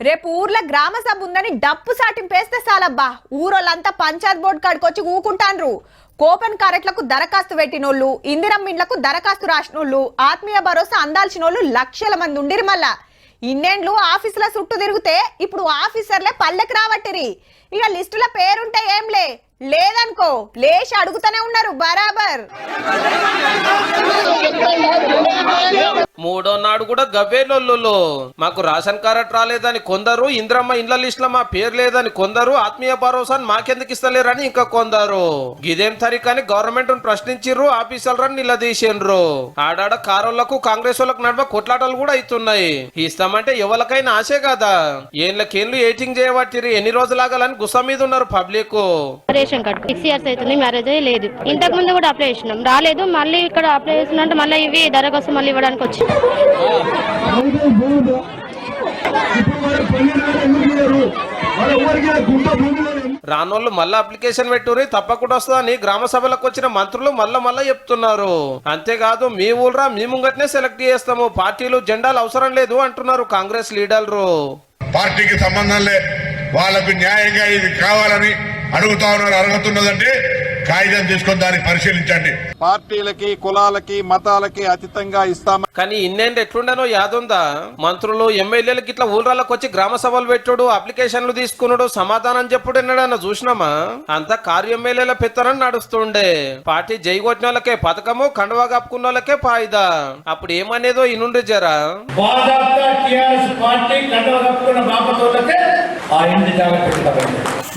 రేపు ఊర్లో గ్రామ సభ ఉందని డప్పు సాటింపేస్తే చాలబ్బా ఊరోళ్ళంతా పంచాయత్ బోర్డు కాడికొచ్చి ఊకుంటాన్రు. కోపన్ కారెట్లకు దరఖాస్తు పెట్టినోళ్ళు, ఇందిరమ్మ ఇండ్లకు దరఖాస్తు రాసినోళ్ళు, ఆత్మీయ భరోసా అందాల్సినోళ్ళు లక్షల మంది ఉండిరు. మళ్ళా ఇన్నేండ్లు ఆఫీసుల చుట్టూ తిరిగితే ఇప్పుడు ఆఫీసర్లే పల్లెకి రావట్టిరి. ఇక లిస్టుల పేరుంటే ఏంలే, లేదనుకో లేచి అడుగుతూనే ఉన్నారు బరాబర్. మూడో నాడు కూడా గవ్వేలో మాకు రేషన్ కార్డు రాలేదని కొందరు, ఇంద్రమ్మ ఇండ్ల లిస్ట్ లో మా పేరు లేదని కొందరు, ఆత్మీయ భరోసాని మాకెందుకు ఇస్తలేరని ఇంకా కొందరు. గిదేం తరికని గవర్నమెంట్ ప్రశ్నించిర్రు, ఆఫీసర్లను నిలదీసిండ్రు. ఆడాడ కారోళ్లకు కాంగ్రెస్ వాళ్ళకు నడుమ కొట్లాటలు కూడా అవుతున్నాయి. ఇస్తామంటే ఎవరికైనా ఆశే కదా, ఏళ్ళకేళ్ళు ఎయిటింగ్ చేయబట్టిరి, ఎన్ని రోజులాగాలని గుస్స మీద ఉన్నారు పబ్లిక్. రేషన్ కార్డు 6 years అవుతుంది, మ్యారేజ్ లేదు. ఇంతకు ముందు కూడా అప్లై చేసినాం, రాలేదు. మళ్ళీ ఇక్కడ అప్లై చేసినట్టు మళ్ళీ ఇవి దరఖాస్తు మళ్ళీ ఇవ్వడానికి వచ్చి రానోళ్ళు మళ్ళా అప్లికేషన్ పెట్టుర్రి, తప్పకుండా వస్తుందని గ్రామ సభలకు వచ్చిన మంత్రులు మళ్ళా చెప్తున్నారు. అంతేకాదు మీ ఊళ్ళరా మీ ముంగట్నే సెలెక్ట్ చేస్తాము, పార్టీలు జెండాలు అవసరం లేదు అంటున్నారు కాంగ్రెస్ లీడర్లు. పార్టీకి సంబంధం లే, వాళ్ళకు న్యాయంగా ఇది కావాలని అడుగుతా ఉన్నారు. అర్హతున్నదంటే కాగితం తీసుకొని దాన్ని పరిశీలించండి. పార్టీలకి కులాలకి మతాలకి అతీతంగా ఇస్తామని కానీ ఇన్నేంటి ఎట్లుండనో యాదుందా, మంత్రులు ఎమ్మెల్యేలకి ఇట్లా ఊళ్ళకి వచ్చి గ్రామ సభలు పెట్టుడు, అప్లికేషన్లు తీసుకున్నాడు, సమాధానం చెప్పుడు ఎన్నడన్నా చూసినామా? అంతా కార్య ఎమ్మెల్యేల పెత్తనని నడుస్తుండే. పార్టీ జై కొట్టిన వాళ్ళకే పథకము, కండువా కప్పుకున్న వాళ్ళకే ఫాయిదా. అప్పుడు ఏమనేదో ఇనుండి జరా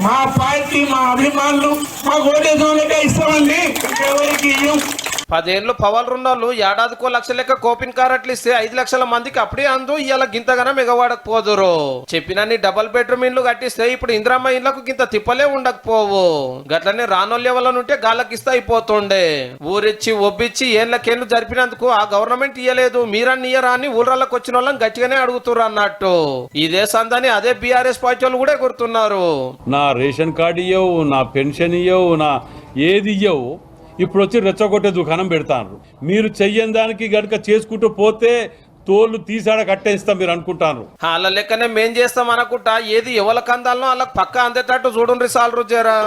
మా పార్టీ మా అభిమానులు మా ఓటేసోళ్ళకే ఇస్తామండి, ఎవరికి 10 ఏళ్ళు పవర్ ఉన్నోళ్ళు ఏడాదికో 1 లక్ష లెక్క కోపిన్ కారట్లు ఇస్తే 5 లక్షల మందికి అప్పుడే అందు ఇవాళ గింతగానే మెగవాడకపోదురు. చెప్పినన్ని డబుల్ బెడ్రూమ్ ఇండ్లు కట్టిస్తే ఇప్పుడు ఇంద్రమ్మ ఇండ్లకు గింత తిప్పలే ఉండకపోవు. గట్లనే రానోళ్ళ వల్ల ఉంటే గాళ్ళకిస్తే అయిపోతుండే. ఊరిచ్చి ఒబ్బిచ్చి ఏళ్ళకేళ్ళు జరిపినందుకు ఆ గవర్నమెంట్ ఇయ్యలేదు, మీరన్ని ఇయ్యరా అని ఊళ్ళకి వచ్చిన వాళ్ళని గట్టిగానే అడుగుతున్నారు అన్నట్టు. ఇదే సందని అదే బీఆర్ఎస్ పార్టీ వాళ్ళు కూడా ఎగురుతున్నారు. నా రేషన్ కార్డు ఇయ్యవు, నా పెన్షన్ ఇయ్యవు, నా ఏది ఇయ్యవు, ఇప్పుడు వచ్చి రెచ్చగొట్టే దుకాణం పెడతాను. మీరు చెయ్యని దానికి గనుక చేసుకుంటూ పోతే తోళ్లు తీసాడ కట్టేస్తాం మీరు అనుకుంటాను. వాళ్ళ లెక్కనే మేం చేస్తాం అనుకుంటా, ఏది ఎవరికి అందాలనో వాళ్ళకి పక్క అందేటట్టు చూడండి సాల్ రుజారా.